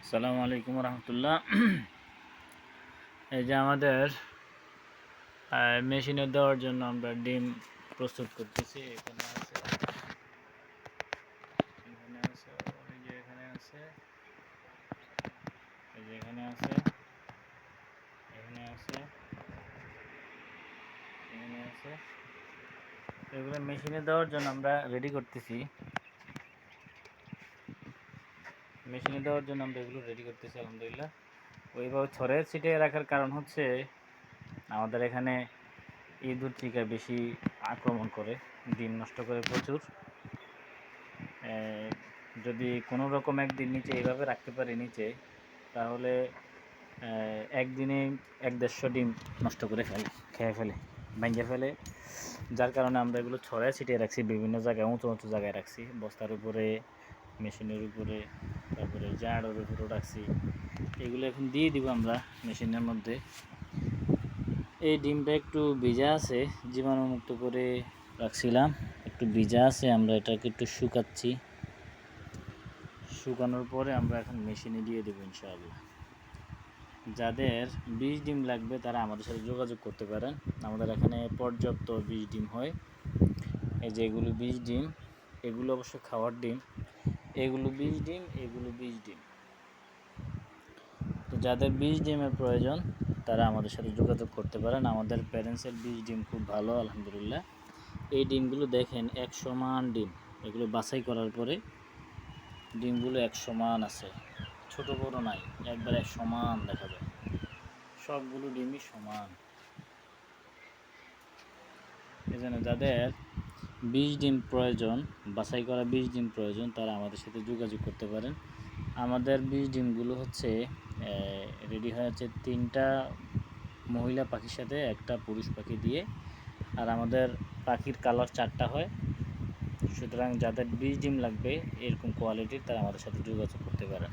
আসসালামু আলাইকুম রহমতুল্লাহ। এই যে আমাদের মেশিনে দেওয়ার জন্য আমরা ডিম প্রস্তুত করতেছি। এখানে আছে, এখানে আছে, ওই যে এখানে আছে, এই যে এখানে আছে, এখানে আছে, এখানে আছে। এগুলো মেশিনে দেওয়ার জন্য আমরা রেডি করতেছি। আলহামদুলিল্লাহ। ওইভাবে ছড়িয়ে ছিটিয়ে রাখার কারণ হচ্ছে আমাদের এখানে ইঁদুর চিকা বেশি আক্রমণ করে, ডিম নষ্ট করে প্রচুর। যদি কোনো রকম একদিন নিচে এইভাবে রাখতে পারি নিচে, তাহলে একদিনে 1-150 ডিম নষ্ট করে খেয়ে ফেলে, ভেঙে ফেলে। যার কারণে আমরা এগুলো ছড়ায় ছিটিয়ে রাখছি, বিভিন্ন জায়গায় উঁচু উঁচু জায়গায় রাখছি, বস্তার উপরে, মেশিনের উপরে, তারপরে জাড়ের উপরেও রাখছি। এগুলো এখন দিয়ে দিব আমরা মেশিনের মধ্যে। এই ডিমটা একটু ভিজা আছে, জীবাণুমুক্ত করে রাখছিলাম, একটু ভিজা আছে। আমরা এটাকে একটু শুকাচ্ছি, শুকানোর পরে আমরা এখন মেশিনে দিয়ে দেবো ইনশাআল্লাহ। যাদের 20 ডিম লাগবে তারা আমাদের সাথে যোগাযোগ করতে পারেন। আমাদের এখানে পর্যাপ্ত 20 ডিম হয়। এই যে এগুলো 20 ডিম, এগুলো অবশ্য খাওয়ার ডিম। এগুলো 20 ডিম, এগুলো 20 ডিম। তো যাদের 20 ডিমের প্রয়োজন তারা আমাদের সাথে যোগাযোগ করতে পারেন। আমাদের প্যারেন্টসের 20 ডিম খুব ভালো, আলহামদুলিল্লাহ। এই ডিমগুলো দেখেন 1 সমান ডিম। এগুলো বাছাই করার পরে ডিমগুলো 1 সমান আছে, ছোট বড় নাই, একবার 1 সমান দেখা যায়, সবগুলো ডিমই সমান। এজন্য যাদের 20 ডিম প্রয়োজন, বাছাই করা 20 ডিম প্রয়োজন, তারা আমাদের সাথে যোগাযোগ করতে পারেন। আমাদের 20 ডিমগুলো হচ্ছে রেডি হয়ে যাচ্ছে 3টা মহিলা পাখির সাথে 1টা পুরুষ পাখি দিয়ে, আর আমাদের পাখির কালার 4টা হয়। সুতরাং যাদের 20 ডিম লাগবে এরকম কোয়ালিটির, তারা আমাদের সাথে যোগাযোগ করতে পারেন।